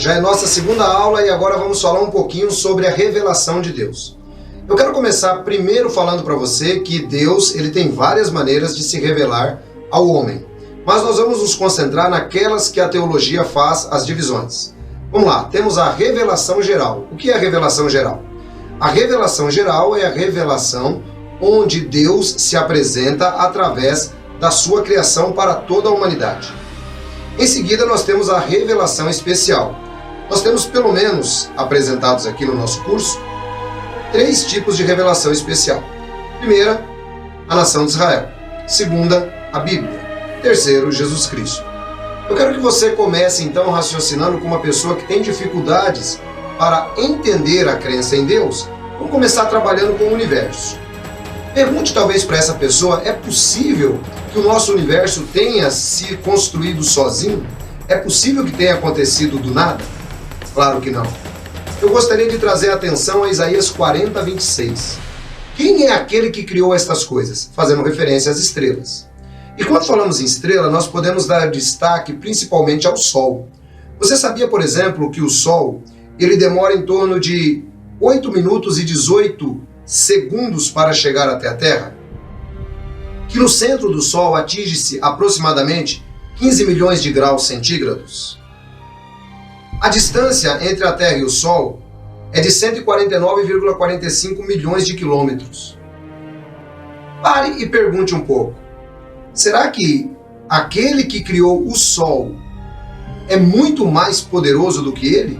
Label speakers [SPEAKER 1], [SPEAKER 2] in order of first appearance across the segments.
[SPEAKER 1] já é nossa segunda aula e agora vamos falar um pouquinho sobre a revelação de Deus. Eu quero começar primeiro falando para você que Deus ele tem várias maneiras de se revelar ao homem, mas nós vamos nos concentrar naquelas que a teologia faz as divisões. Vamos lá, temos a revelação geral. O que é a revelação geral? A revelação geral é a revelação onde Deus se apresenta através da sua criação para toda a humanidade. Em seguida, nós temos a revelação especial. Nós temos, pelo menos, apresentados aqui no nosso curso, 3 tipos de revelação especial. Primeira, a nação de Israel. Segunda, a Bíblia. Terceiro, Jesus Cristo. Eu quero que você comece, então, raciocinando com uma pessoa que tem dificuldades para entender a crença em Deus. Vamos começar trabalhando com o universo. Pergunte talvez para essa pessoa, é possível que o nosso universo tenha se construído sozinho? É possível que tenha acontecido do nada? Claro que não. Eu gostaria de trazer a atenção a Isaías 40, 26. Quem é aquele que criou estas coisas? Fazendo referência às estrelas. E quando falamos em estrela, nós podemos dar destaque principalmente ao Sol. Você sabia, por exemplo, que o Sol ele demora em torno de 8 minutos e 18 segundos para chegar até a Terra? Que no centro do Sol atinge-se aproximadamente 15 milhões de graus centígrados. A distância entre a Terra e o Sol é de 149,45 milhões de quilômetros. Pare e pergunte um pouco. Será que aquele que criou o Sol é muito mais poderoso do que ele?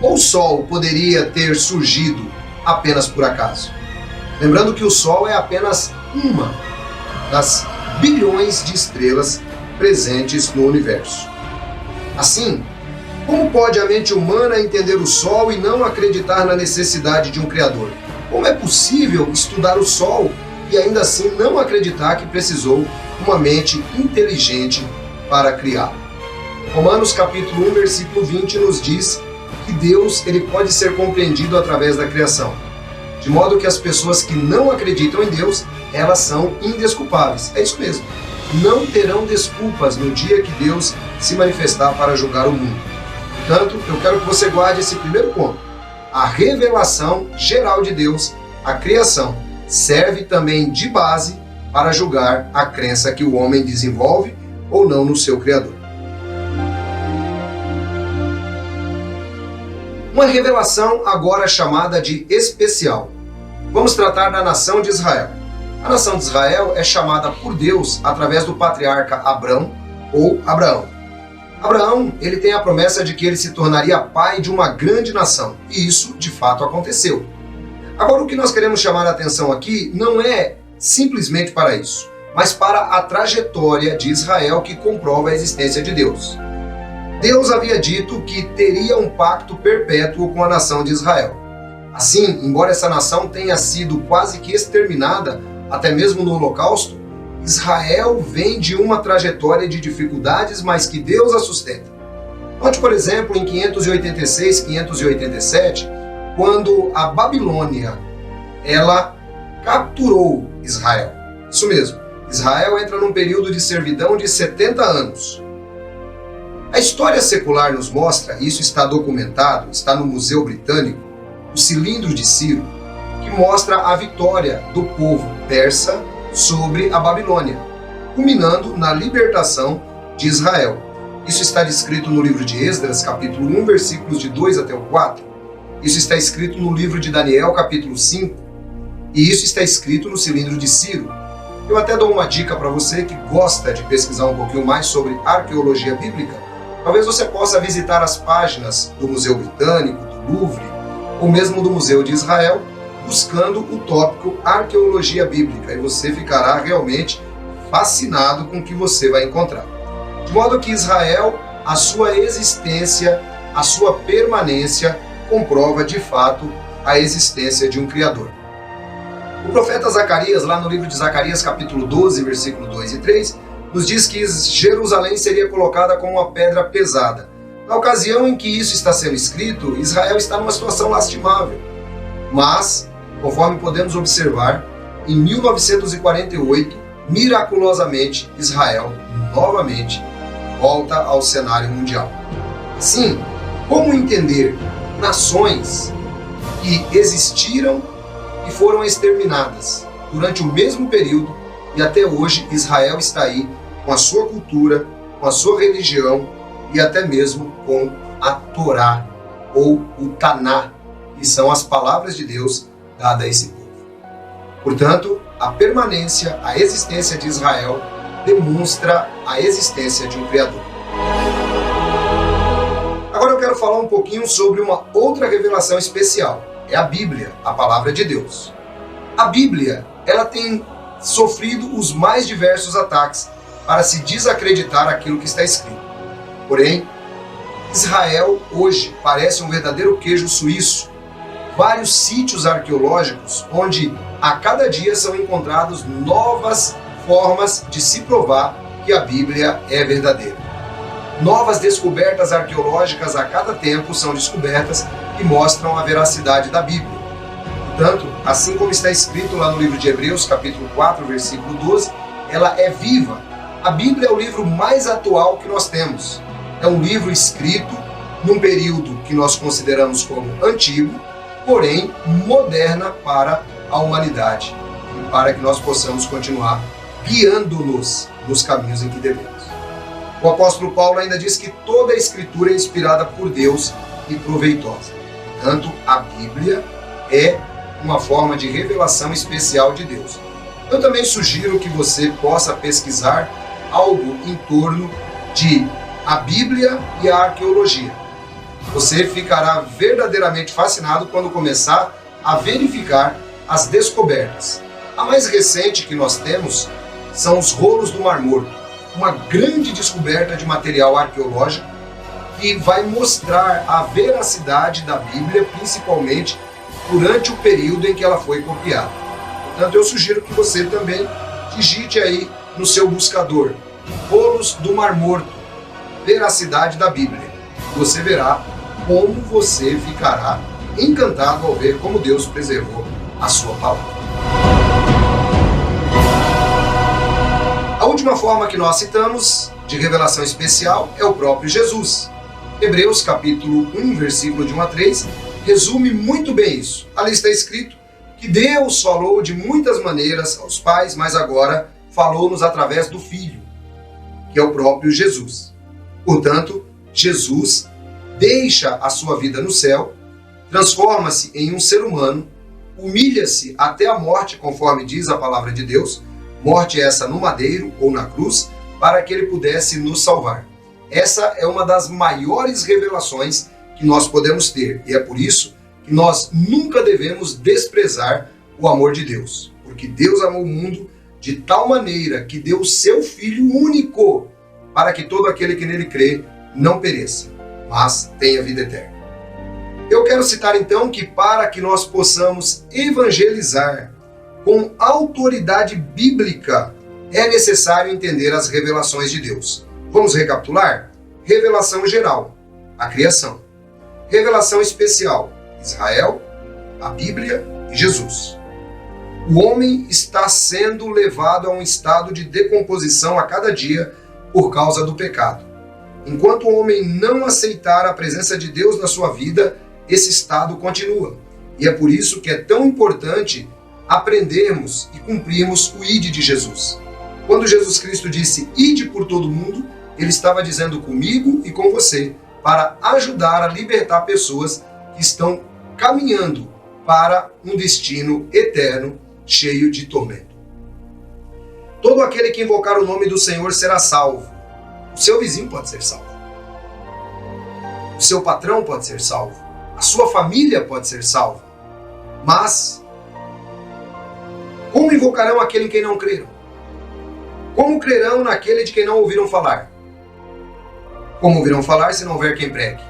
[SPEAKER 1] Ou o Sol poderia ter surgido apenas por acaso? Lembrando que o Sol é apenas uma das bilhões de estrelas presentes no universo. Assim, como pode a mente humana entender o Sol e não acreditar na necessidade de um Criador? Como é possível estudar o Sol e ainda assim não acreditar que precisou de uma mente inteligente para criá-lo? Romanos capítulo 1, versículo 20 nos diz que Deus ele pode ser compreendido através da criação. De modo que as pessoas que não acreditam em Deus, elas são indesculpáveis. É isso mesmo. Não terão desculpas no dia que Deus se manifestar para julgar o mundo. Portanto, eu quero que você guarde esse primeiro ponto. A revelação geral de Deus, a criação, serve também de base para julgar a crença que o homem desenvolve ou não no seu Criador. Uma revelação agora chamada de especial. Vamos tratar da nação de Israel. A nação de Israel é chamada por Deus através do patriarca Abrão ou Abraão. Abraão, ele tem a promessa de que ele se tornaria pai de uma grande nação, e isso de fato aconteceu. Agora o que nós queremos chamar a atenção aqui não é simplesmente para isso, mas para a trajetória de Israel que comprova a existência de Deus. Deus havia dito que teria um pacto perpétuo com a nação de Israel. Assim, embora essa nação tenha sido quase que exterminada, até mesmo no Holocausto, Israel vem de uma trajetória de dificuldades, mas que Deus a sustenta. Note, por exemplo, em 586, 587, quando a Babilônia ela capturou Israel. Isso mesmo, Israel entra num período de servidão de 70 anos. A história secular nos mostra, isso está documentado, está no Museu Britânico, o cilindro de Ciro, que mostra a vitória do povo persa sobre a Babilônia, culminando na libertação de Israel. Isso está descrito no livro de Esdras, capítulo 1, versículos de 2 até o 4. Isso está escrito no livro de Daniel, capítulo 5. E isso está escrito no cilindro de Ciro. Eu até dou uma dica para você que gosta de pesquisar um pouquinho mais sobre arqueologia bíblica. Talvez você possa visitar as páginas do Museu Britânico, do Louvre, ou mesmo do Museu de Israel, buscando o tópico arqueologia bíblica, e você ficará realmente fascinado com o que você vai encontrar. De modo que Israel, a sua existência, a sua permanência, comprova de fato a existência de um Criador. O profeta Zacarias, lá no livro de Zacarias, capítulo 12, versículo 2 e 3, nos diz que Jerusalém seria colocada como uma pedra pesada. Na ocasião em que isso está sendo escrito, Israel está numa situação lastimável. Mas, conforme podemos observar, em 1948, miraculosamente, Israel novamente volta ao cenário mundial. Assim, Como entender nações que existiram e foram exterminadas durante o mesmo período e até hoje Israel está aí com a sua cultura, com a sua religião e até mesmo com a Torá ou o Taná, que são as palavras de Deus dadas a esse povo. Portanto, a permanência, a existência de Israel demonstra a existência de um Criador. Agora eu quero falar um pouquinho sobre uma outra revelação especial. É a Bíblia, a palavra de Deus. A Bíblia, ela tem sofrido os mais diversos ataques para se desacreditar aquilo que está escrito. Porém, Israel hoje parece um verdadeiro queijo suíço. Vários sítios arqueológicos onde a cada dia são encontradas novas formas de se provar que a Bíblia é verdadeira. Novas descobertas arqueológicas a cada tempo são descobertas e mostram a veracidade da Bíblia. Portanto, assim como está escrito lá no livro de Hebreus, capítulo 4, versículo 12, ela é viva. A Bíblia é o livro mais atual que nós temos. É um livro escrito num período que nós consideramos como antigo, porém moderna para a humanidade e para que nós possamos continuar guiando-nos nos caminhos em que devemos. O apóstolo Paulo ainda diz que toda a escritura é inspirada por Deus e proveitosa. Portanto, a Bíblia é uma forma de revelação especial de Deus. Eu também sugiro que você possa pesquisar algo em torno de a Bíblia e a arqueologia. Você ficará verdadeiramente fascinado quando começar a verificar as descobertas. A mais recente que nós temos são os rolos do Mar Morto, uma grande descoberta de material arqueológico que vai mostrar a veracidade da Bíblia, principalmente durante o período em que ela foi copiada. Portanto, eu sugiro que você também digite aí no seu buscador rolos do Mar Morto, veracidade da Bíblia. Você verá como você ficará encantado ao ver como Deus preservou a sua palavra. A última forma que nós citamos de revelação especial é o próprio Jesus. Hebreus capítulo 1, versículo de 1 a 3, resume muito bem isso. Ali está escrito que Deus falou de muitas maneiras aos pais, mas agora falou-nos através do Filho, que é o próprio Jesus. Portanto, Jesus deixa a sua vida no céu, transforma-se em um ser humano, humilha-se até a morte, conforme diz a palavra de Deus, morte essa no madeiro ou na cruz, para que ele pudesse nos salvar. Essa é uma das maiores revelações que nós podemos ter, e é por isso que nós nunca devemos desprezar o amor de Deus, porque Deus amou o mundo de tal maneira que deu o seu Filho único, para que todo aquele que nele crê não pereça, mas tenha vida eterna. Eu quero citar então que para que nós possamos evangelizar com autoridade bíblica, é necessário entender as revelações de Deus. Vamos recapitular? Revelação geral, a criação. Revelação especial, Israel, a Bíblia e Jesus. O homem está sendo levado a um estado de decomposição a cada dia por causa do pecado. Enquanto o homem não aceitar a presença de Deus na sua vida, esse estado continua. E é por isso que é tão importante aprendermos e cumprirmos o ID de Jesus. Quando Jesus Cristo disse ide por todo mundo, ele estava dizendo comigo e com você, para ajudar a libertar pessoas que estão caminhando para um destino eterno, cheio de tormento. Todo aquele que invocar o nome do Senhor será salvo. O seu vizinho pode ser salvo. O seu patrão pode ser salvo. A sua família pode ser salva. Mas como invocarão aquele em quem não creram? Como crerão naquele de quem não ouviram falar? Como ouvirão falar se não houver quem pregue?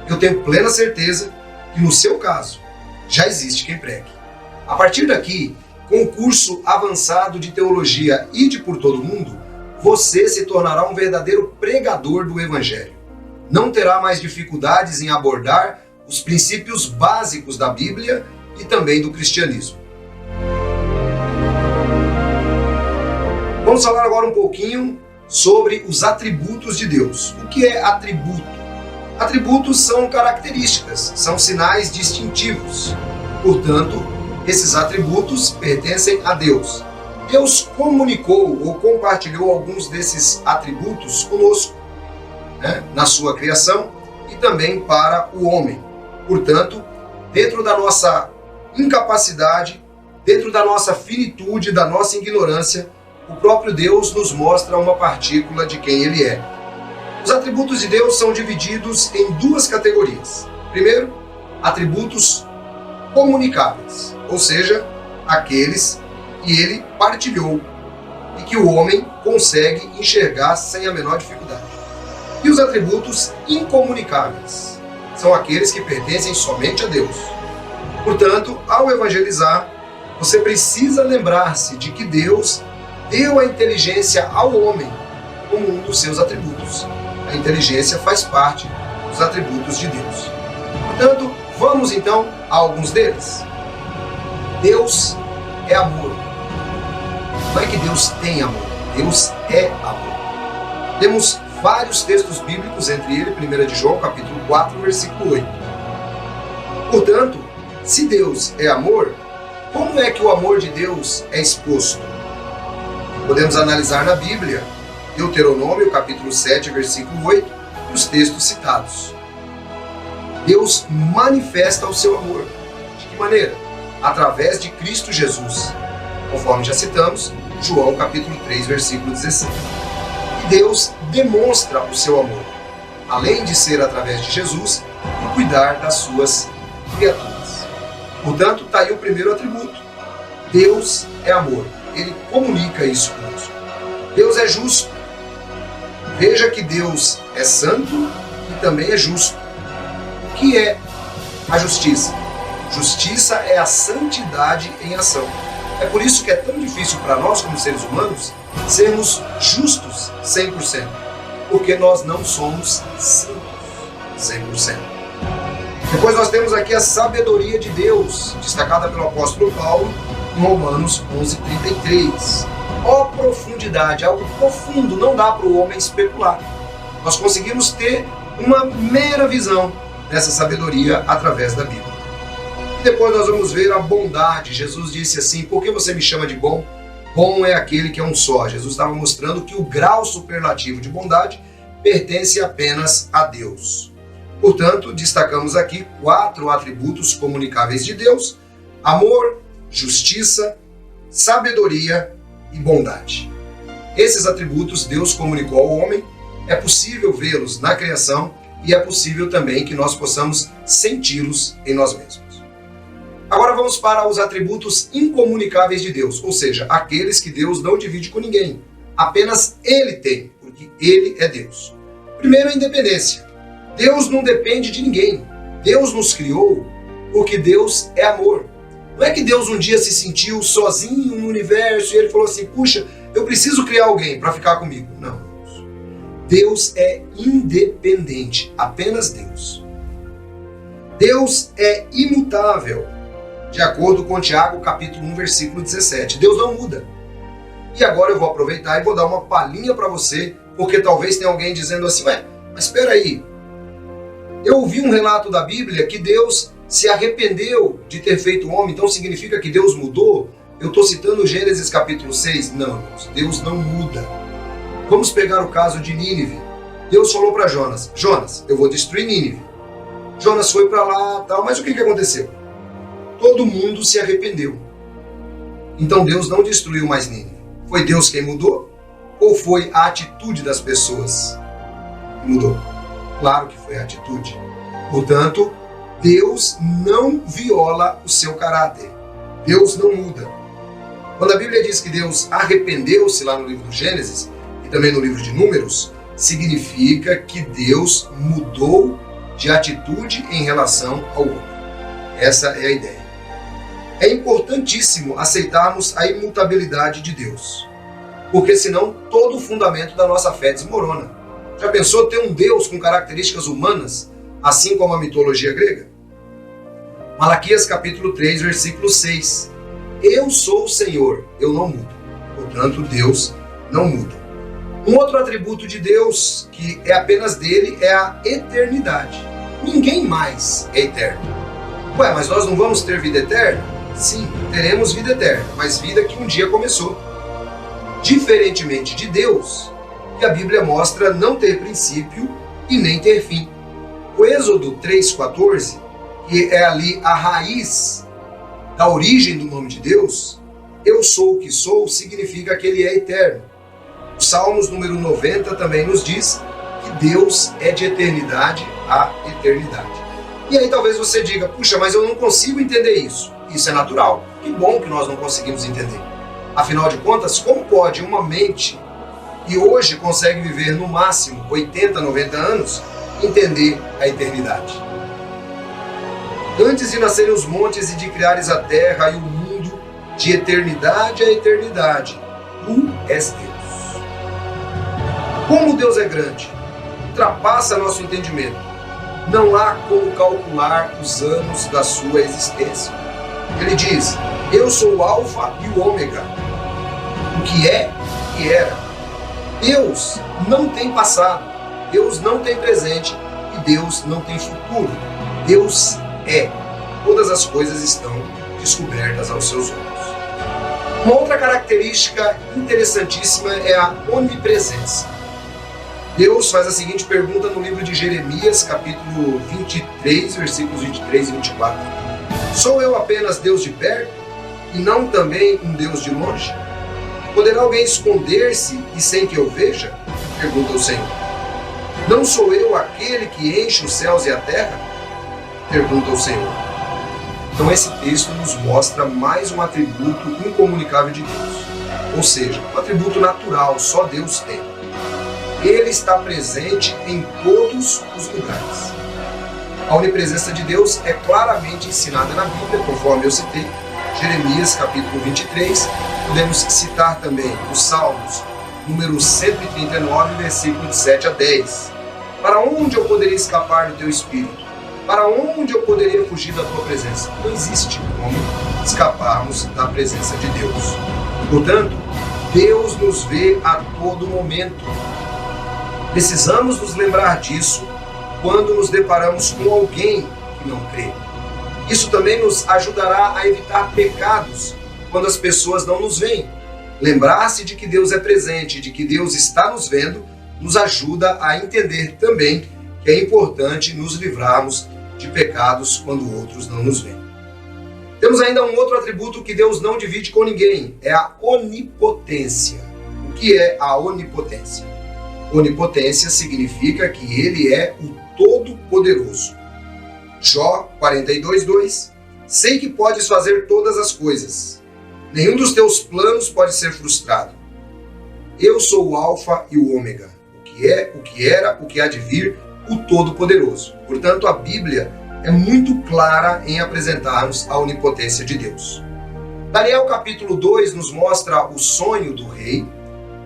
[SPEAKER 1] Eu tenho plena certeza que no seu caso já existe quem pregue. A partir daqui, com o curso avançado de teologia Ide por todo mundo, você se tornará um verdadeiro pregador do Evangelho. Não terá mais dificuldades em abordar os princípios básicos da Bíblia e também do cristianismo. Vamos falar agora um pouquinho sobre os atributos de Deus. O que é atributo? Atributos são características, são sinais distintivos. Portanto, esses atributos pertencem a Deus. Deus comunicou ou compartilhou alguns desses atributos conosco, na sua criação e também para o homem. Portanto, dentro da nossa incapacidade, dentro da nossa finitude, da nossa ignorância, o próprio Deus nos mostra uma partícula de quem Ele é. Os atributos de Deus são divididos em duas categorias. Primeiro, atributos comunicáveis, ou seja, aqueles que Ele partilhou e que o homem consegue enxergar sem a menor dificuldade. E os atributos incomunicáveis são aqueles que pertencem somente a Deus. Portanto, ao evangelizar, você precisa lembrar-se de que Deus deu a inteligência ao homem como um dos seus atributos. A inteligência faz parte dos atributos de Deus. Portanto, vamos então a alguns deles. Deus é amor. Não é que Deus tem amor, Deus é amor. Temos vários textos bíblicos, entre eles 1 de João, capítulo 4, versículo 8. Portanto, se Deus é amor, como é que o amor de Deus é exposto? Podemos analisar na Bíblia, Deuteronômio, capítulo 7, versículo 8, e os textos citados. Deus manifesta o seu amor. De que maneira? Através de Cristo Jesus. Conforme já citamos, João, capítulo 3, versículo 16. E Deus demonstra o seu amor, além de ser através de Jesus e cuidar das suas criaturas. Portanto, está aí o primeiro atributo. Deus é amor. Ele comunica isso conosco. Deus é justo. Veja que Deus é santo e também é justo. O que é a justiça? Justiça é a santidade em ação. É por isso que é tão difícil para nós, como seres humanos, sermos justos 100%. Porque nós não somos santos 100%. Depois nós temos aqui a sabedoria de Deus, destacada pelo apóstolo Paulo em Romanos 11:33. Ó profundidade, algo profundo, não dá para o homem especular. Nós conseguimos ter uma mera visão dessa sabedoria através da Bíblia. E depois nós vamos ver a bondade. Jesus disse assim: por que você me chama de bom? Bom é aquele que é um só. Jesus estava mostrando que o grau superlativo de bondade pertence apenas a Deus. Portanto, destacamos aqui 4 atributos comunicáveis de Deus: amor, justiça, sabedoria e bondade. Esses atributos Deus comunicou ao homem, é possível vê-los na criação e é possível também que nós possamos senti-los em nós mesmos. Agora vamos para os atributos incomunicáveis de Deus, ou seja, aqueles que Deus não divide com ninguém, apenas Ele tem, porque Ele é Deus. Primeiro, a independência. Deus não depende de ninguém. Deus nos criou porque Deus é amor. Não é que Deus um dia se sentiu sozinho no universo e Ele falou assim: puxa, eu preciso criar alguém para ficar comigo. Não. Deus é independente, apenas Deus. Deus é imutável, de acordo com Tiago, capítulo 1, versículo 17. Deus não muda. E agora eu vou aproveitar e vou dar uma palhinha para você, porque talvez tenha alguém dizendo assim: ué, mas espera aí, eu ouvi um relato da Bíblia que Deus se arrependeu de ter feito o homem, então significa que Deus mudou? Eu estou citando Gênesis capítulo 6. Não, Deus não muda. Vamos pegar o caso de Nínive. Deus falou para Jonas: Jonas, eu vou destruir Nínive. Jonas foi para lá, tal, mas o que aconteceu? Todo mundo se arrependeu. Então Deus não destruiu mais Nínive. Foi Deus quem mudou? Ou foi a atitude das pessoas que mudou? Claro que foi a atitude. Portanto, Deus não viola o seu caráter. Deus não muda. Quando a Bíblia diz que Deus arrependeu-se lá no livro do Gênesis e também no livro de Números, significa que Deus mudou de atitude em relação ao homem. Essa é a ideia. É importantíssimo aceitarmos a imutabilidade de Deus, porque senão todo o fundamento da nossa fé desmorona. Já pensou ter um Deus com características humanas, assim como a mitologia grega? Malaquias capítulo 3, versículo 6. Eu sou o Senhor, eu não mudo. Portanto, Deus não muda. Um outro atributo de Deus, que é apenas dele, é a eternidade. Ninguém mais é eterno. Ué, mas nós não vamos ter vida eterna? Sim, teremos vida eterna, mas vida que um dia começou. Diferentemente de Deus, que a Bíblia mostra não ter princípio e nem ter fim. O Êxodo 3,14, que é ali a raiz da origem do nome de Deus, eu sou o que sou, significa que ele é eterno. O Salmos número 90 também nos diz que Deus é de eternidade a eternidade. E aí talvez você diga, puxa, mas eu não consigo entender isso. Isso é natural. Que bom que nós não conseguimos entender. Afinal de contas, como pode uma mente que hoje consegue viver no máximo 80, 90 anos, entender a eternidade? Antes de nascerem os montes e de criares a terra e o mundo, de eternidade a eternidade, tu és Deus. Como Deus é grande, ultrapassa nosso entendimento. Não há como calcular os anos da sua existência. Ele diz, eu sou o Alfa e o Ômega, o que é e que era. Deus não tem passado, Deus não tem presente e Deus não tem futuro. Deus é. Todas as coisas estão descobertas aos seus olhos. Uma outra característica interessantíssima é a onipresença. Deus faz a seguinte pergunta no livro de Jeremias, capítulo 23, versículos 23 e 24. Sou eu apenas Deus de perto e não também um Deus de longe? Poderá alguém esconder-se e sem que eu veja? Pergunta o Senhor. Não sou eu aquele que enche os céus e a terra? Pergunta o Senhor. Então esse texto nos mostra mais um atributo incomunicável de Deus. Ou seja, um atributo natural, só Deus tem. Ele está presente em todos os lugares. A onipresença de Deus é claramente ensinada na Bíblia, conforme eu citei, Jeremias capítulo 23. Podemos citar também os Salmos, número 139, versículo de 7 a 10. Para onde eu poderia escapar do teu espírito? Para onde eu poderia fugir da tua presença? Não existe como escaparmos da presença de Deus. Portanto, Deus nos vê a todo momento. Precisamos nos lembrar disso quando nos deparamos com alguém que não crê. Isso também nos ajudará a evitar pecados quando as pessoas não nos veem. Lembrar-se de que Deus é presente, de que Deus está nos vendo, nos ajuda a entender também que é importante nos livrarmos de pecados quando outros não nos veem. Temos ainda um outro atributo que Deus não divide com ninguém, é a onipotência. O que é a onipotência? Onipotência significa que ele é o Todo-Poderoso. Jó 42:2. Sei que podes fazer todas as coisas. Nenhum dos teus planos pode ser frustrado. Eu sou o Alfa e o Ômega, o que é, o que era, o que há de vir, o Todo-Poderoso. Portanto, a Bíblia é muito clara em apresentar-nos a onipotência de Deus. Daniel capítulo 2 nos mostra o sonho do rei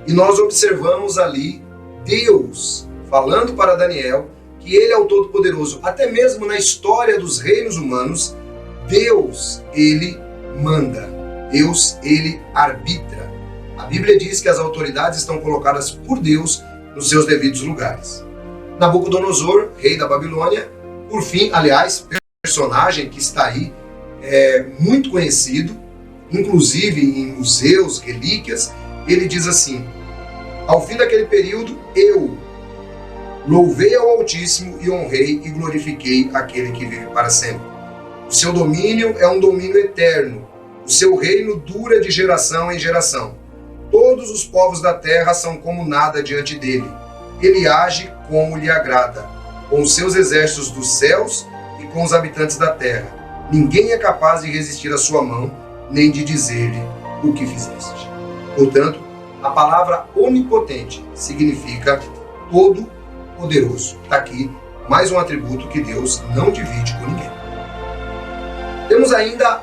[SPEAKER 1] e nós observamos ali Deus falando para Daniel que ele é o Todo-Poderoso. Até mesmo na história dos reinos humanos, Deus, ele manda. Deus, ele arbitra. A Bíblia diz que as autoridades estão colocadas por Deus nos seus devidos lugares. Nabucodonosor, rei da Babilônia, por fim, aliás, personagem que está aí, muito conhecido, inclusive em museus, relíquias, ele diz assim: ao fim daquele período, eu louvei ao Altíssimo e honrei e glorifiquei aquele que vive para sempre. O seu domínio é um domínio eterno. O seu reino dura de geração em geração. Todos os povos da terra são como nada diante dele. Ele age como lhe agrada, com os seus exércitos dos céus e com os habitantes da terra. Ninguém é capaz de resistir à sua mão, nem de dizer-lhe o que fizeste. Portanto, a palavra onipotente significa todo-poderoso. Está aqui mais um atributo que Deus não divide com ninguém. Temos ainda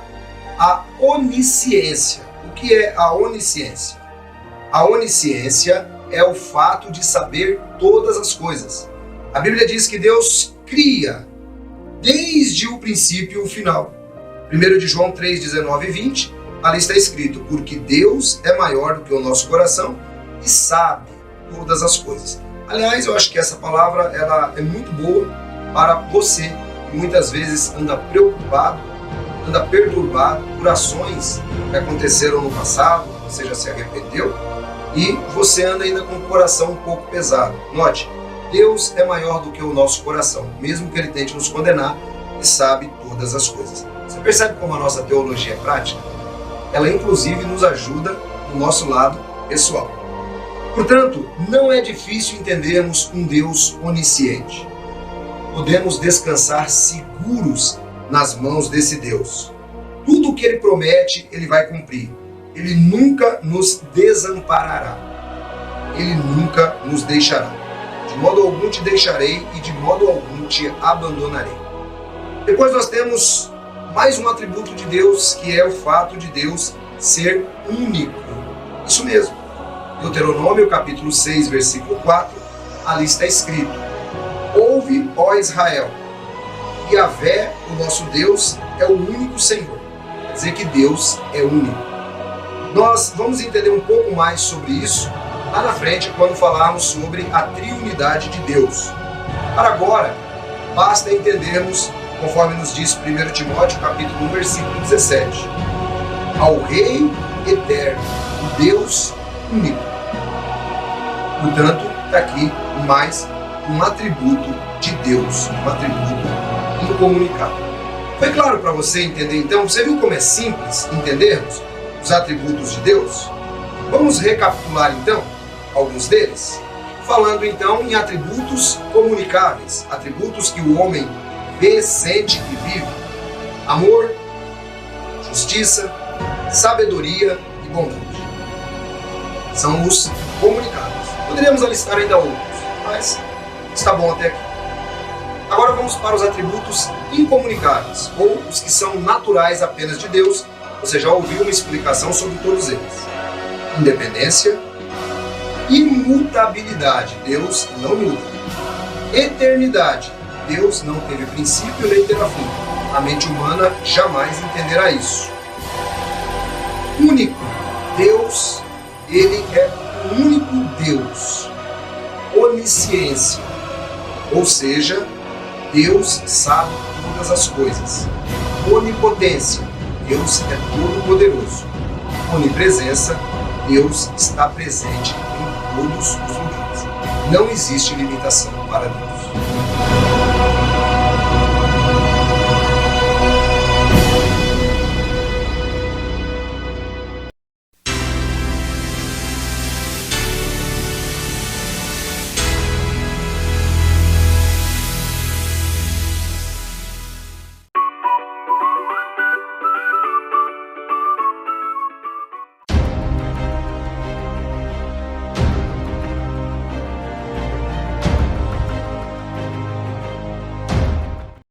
[SPEAKER 1] a onisciência. O que é a onisciência? A onisciência é o fato de saber todas as coisas. A Bíblia diz que Deus cria desde o princípio e o final. 1 de João 3, 19 e 20, ali está escrito: porque Deus é maior do que o nosso coração e sabe todas as coisas. Aliás, eu acho que essa palavra ela é muito boa para você que muitas vezes anda preocupado, anda perturbado por ações que aconteceram no passado, você já se arrependeu e você anda ainda com o coração um pouco pesado. Note, Deus é maior do que o nosso coração, mesmo que Ele tente nos condenar e sabe todas as coisas. Você percebe como a nossa teologia é prática? Ela inclusive nos ajuda no nosso lado pessoal. Portanto, não é difícil entendermos um Deus onisciente. Podemos descansar seguros nas mãos desse Deus. Tudo o que Ele promete, Ele vai cumprir. Ele nunca nos desamparará. Ele nunca nos deixará. De modo algum te deixarei e de modo algum te abandonarei. Depois nós temos mais um atributo de Deus, que é o fato de Deus ser único. Isso mesmo. Deuteronômio capítulo 6, versículo 4, ali está escrito: Ouve, ó Israel, Yahvé, o nosso Deus, é o único Senhor. Quer dizer que Deus é único. Nós vamos entender um pouco mais sobre isso lá na frente, quando falarmos sobre a triunidade de Deus. Para agora, basta entendermos, conforme nos diz 1 Timóteo capítulo 1, versículo 17, ao Rei eterno, o Deus único. Portanto, está aqui mais um atributo de Deus, um atributo incomunicável. Foi claro para você entender então? Você viu como é simples entendermos os atributos de Deus? Vamos recapitular então alguns deles, falando então em atributos comunicáveis, atributos que o homem vê, sente e vive: amor, justiça, sabedoria e bondade. São os comunicáveis. Poderíamos alistar ainda outros, mas está bom até aqui. Agora vamos para os atributos incomunicáveis, ou os que são naturais apenas de Deus. Você já ouviu uma explicação sobre todos eles: independência, imutabilidade, Deus não muda; eternidade, Deus não teve princípio nem terá fim. A mente humana jamais entenderá isso. Único, Deus, Ele é o único Deus. Onisciência, ou seja, Deus sabe todas as coisas. Onipotência, Deus é todo-poderoso. Onipresença, Deus está presente em todos os lugares. Não existe limitação para Deus.